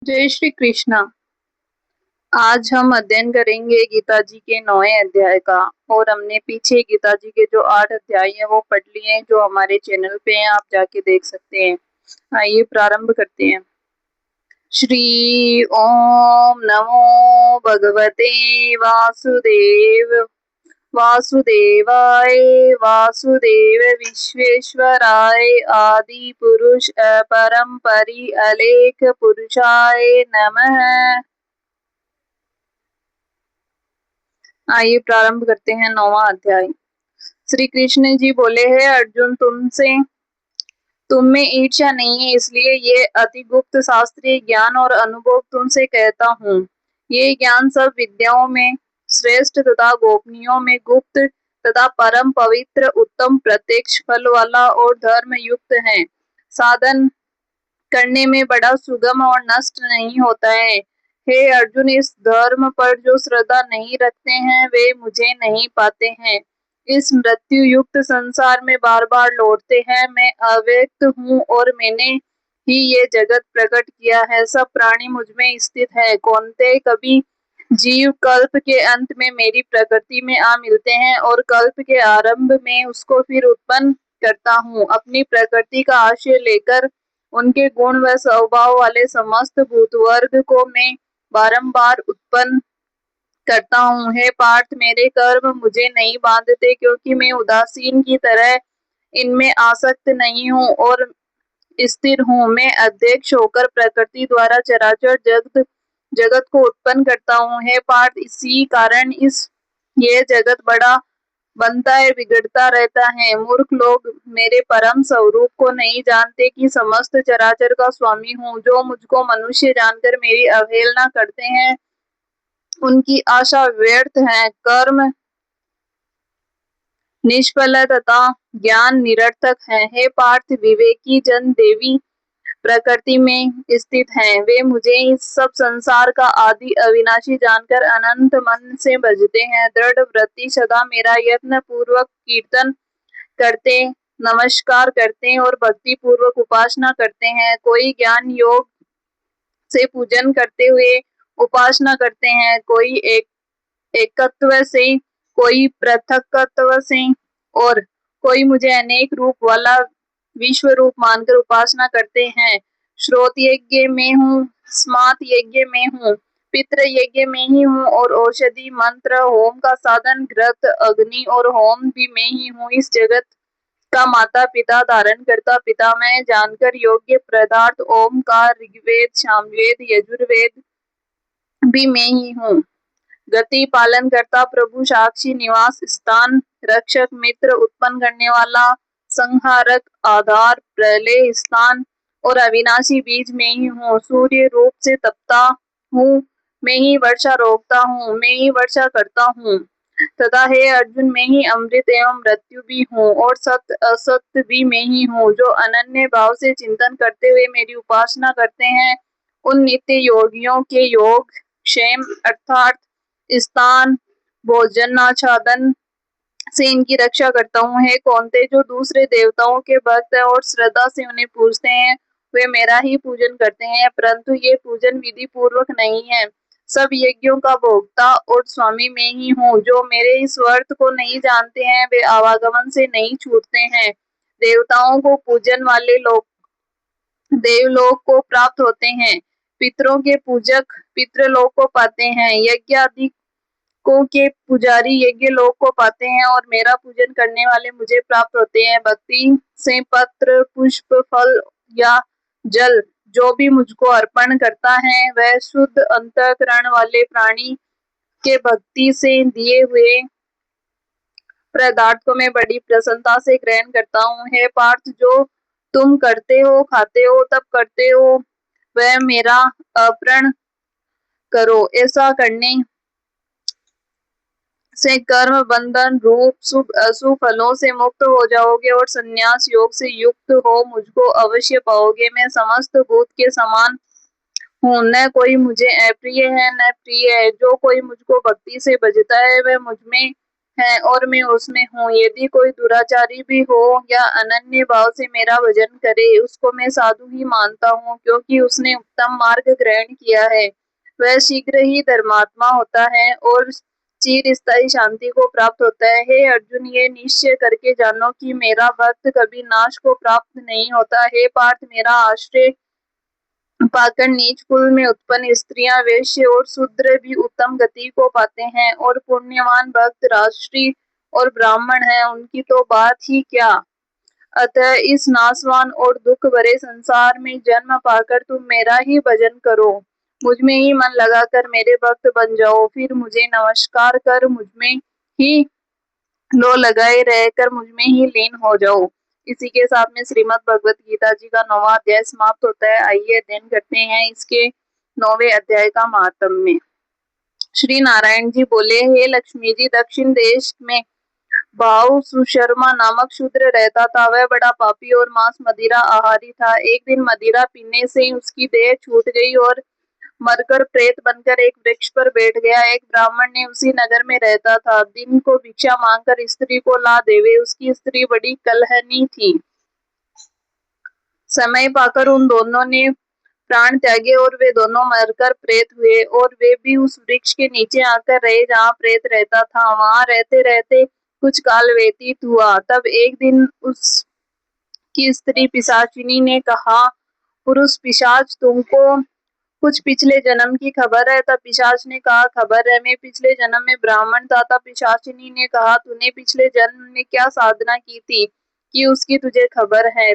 जय श्री कृष्णा। आज हम अध्ययन करेंगे गीता जी के 9वें अध्याय का। और हमने पीछे गीता जी के जो 8 अध्याय हैं वो पढ़ लिए हैं, जो हमारे चैनल पे हैं, आप जाके देख सकते हैं। आइए प्रारंभ करते हैं। श्री ओम नमो भगवते वासुदेव वासुदेवाय वासुदेव विश्वेश्वराय आदि पुरुष अपरम परि अलेख पुरुषाय नमः। आइए प्रारंभ करते हैं 9वां अध्याय। श्री कृष्ण जी बोले हैं, अर्जुन तुम में ईर्ष्या नहीं है, इसलिए ये अति गुप्त शास्त्रीय ज्ञान और अनुभव तुमसे कहता हूँ। ये ज्ञान सब विद्याओं में श्रेष्ठ तथा गोपनीयों में गुप्त तथा परम पवित्र उत्तम प्रत्यक्ष फल वाला और धर्म युक्त है। साधन करने में बड़ा सुगम और नष्ट नहीं होता है। हे अर्जुन, इस धर्म पर जो श्रद्धा नहीं रखते हैं वे मुझे नहीं पाते हैं। इस मृत्यु युक्त संसार में बार बार लौटते हैं। मैं अव्यक्त हूँ और मैंने ही ये जगत प्रकट किया है। सब प्राणी मुझ में स्थित है। कौन्तेय, कभी जीव कल्प के अंत में मेरी प्रकृति में आ मिलते हैं और कल्प के आरंभ में उसको फिर उत्पन्न करता हूँ। अपनी प्रकृति का आश्रय लेकर उनके गुण व स्वभाव वाले समस्त भूतवर्ग को मैं बारंबार उत्पन्न करता हूँ। हे पार्थ, मेरे कर्म मुझे नहीं बांधते, क्योंकि मैं उदासीन की तरह इनमें आसक्त नहीं हूँ और स्थिर हूँ। मैं अध्यक्ष होकर प्रकृति द्वारा चराचर जगत को उत्पन्न करता हूँ। हे पार्थ, इसी कारण ये जगत बड़ा बनता है, बिगड़ता रहता है। मूर्ख लोग मेरे परम स्वरूप को नहीं जानते कि समस्त चराचर का स्वामी हूँ। जो मुझको मनुष्य जानकर मेरी अवहेलना करते हैं उनकी आशा व्यर्थ है। कर्म निष्फल तथा ज्ञान निरर्थक है। हे पार्थ, विवेकी जन देवी प्रकृति में स्थित हैं। वे मुझे इस सब संसार का आदि अविनाशी जानकर अनंत मन से भजते हैं। दृढ़ वृत्ति सदा मेरा यत्न पूर्वक कीर्तन करते, नमस्कार करते और भक्ति पूर्वक उपासना करते हैं। कोई ज्ञान योग से पूजन करते हुए उपासना करते हैं, कोई एकत्व से, कोई पृथकत्व से और कोई मुझे अनेक रूप वाला विश्व रूप मानकर उपासना करते हैं। श्रोत यज्ञ में हूँ, स्मात यज्ञ में हूँ, पितृ यज्ञ में ही हूँ और औषधि मंत्र होम का साधन घृत अग्नि और होम भी मैं ही हूँ। इस जगत का माता पिता धारण करता पिता मैं जानकर योग्य पदार्थ ओमकार ऋग्वेद सामवेद यजुर्वेद भी मैं ही हूँ। गति पालन करता प्रभु साक्षी निवास स्थान रक्षक मित्र उत्पन्न करने वाला संहारक आधार प्रलय स्थान और अविनाशी बीज में ही हूँ। सूर्य रूप से तपता हूँ, मैं ही वर्षा रोकता हूँ, मैं ही वर्षा करता हूँ तथा हे अर्जुन, मैं ही अमृत एवं मृत्यु भी हूँ और सत्य असत्य भी मैं ही हूँ। जो अनन्य भाव से चिंतन करते हुए मेरी उपासना करते हैं उन नित्य योगियों के योग क्षेम अर्थात स्थान भोजनाच्छादन से इनकी रक्षा करता हूँ। हे कौन्तेय, जो दूसरे देवताओं के भक्त है और श्रद्धा से उन्हें पूजते हैं वे मेरा ही पूजन करते हैं, परंतु ये पूजन विधि पूर्वक नहीं है। सब यज्ञों का भोक्ता और स्वामी मैं ही हूँ। जो मेरे इस वर्त को नहीं जानते हैं वे आवागमन से नहीं छूटते हैं। देवताओं को पूजन वाले लोग देवलोक को प्राप्त होते हैं। पितरों के पूजक पितृलोक को पाते हैं। यज्ञ आदि को के पुजारी यज्ञ लोक को पाते हैं और मेरा पूजन करने वाले मुझे प्राप्त होते हैं। भक्ति से पत्र पुष्प फल या जल जो भी मुझको अर्पण करता है वह शुद्ध अंतःकरण वाले प्राणी के भक्ति से दिए हुए पदार्थ को मैं बड़ी प्रसन्नता से ग्रहण करता हूँ। हे पार्थ, जो तुम करते हो खाते हो तब करते हो वह मेरा अर्पण करो। ऐसा करने से कर्म बंधन रूप शुभ अशुभ फलों से मुक्त हो जाओगे और संन्यास योग से युक्त हो मुझको अवश्य पाओगे। मैं समस्त भूत के समान हूँ, न कोई मुझे अप्रिय है न प्रिय है। जो कोई मुझको भक्ति से भजता है वह मुझ में है और मैं उसमें हूँ। यदि कोई दुराचारी भी हो या अनन्य भाव से मेरा भजन करे, उसको मैं साधु ही मानता हूँ, क्योंकि उसने उत्तम मार्ग ग्रहण किया है। वह शीघ्र ही धर्मात्मा होता है और चिर स्थायी शांति को प्राप्त होता है। हे अर्जुन, ये निश्चय करके जानो कि मेरा भक्त कभी नाश को प्राप्त नहीं होता। हे पार्थ, मेरा आश्रय पाकर नीच कुल में उत्पन्न स्त्रियां, वैश्य और शूद्र भी उत्तम गति को पाते हैं, और पुण्यवान भक्त राष्ट्रीय और ब्राह्मण हैं, उनकी तो बात ही क्या। अतः इस नासवान और दुख भरे संसार में जन्म पाकर तुम मेरा ही भजन करो, मुझ में ही मन लगाकर मेरे भक्त बन जाओ। फिर मुझे नमस्कार कर मुझ में ही लो लगाए रहकर मुझ में ही लीन हो जाओ। इसी के साथ में श्रीमद् भगवत गीता जी का 9वां अध्याय समाप्त होता है। आइए अध्ययन करते हैं इसके 9वें अध्याय का महात्म्य। श्री नारायण जी बोले, हे लक्ष्मी जी, दक्षिण देश में भाव सुशर्मा नामक शूद्र रहता था। वह बड़ा पापी और मांस मदिरा आहारी था। एक दिन मदिरा पीने से उसकी देह छूट गई और मरकर प्रेत बनकर एक वृक्ष पर बैठ गया। एक ब्राह्मण ने उसी नगर में रहता था। दिन को भिक्षा मांगकर स्त्री को ला देवे। उसकी स्त्री बड़ी कलहनी थी। समय पाकर उन दोनों ने प्राण त्यागे और वे दोनों मरकर प्रेत हुए, और वे भी उस वृक्ष के नीचे आकर रहे जहाँ प्रेत रहता था। वहां रहते रहते कुछ काल व्यतीत हुआ। तब एक दिन उसकी स्त्री पिशाचिनी ने कहा, पुरुष पिशाच, तुमको कुछ पिछले जन्म की खबर है? तब पिशाच ने कहा, खबर है, मैं पिछले जन्म में ब्राह्मण था। तब पिशाचिनी ने कहा, तूने पिछले जन्म में क्या साधना की थी कि उसकी तुझे खबर है?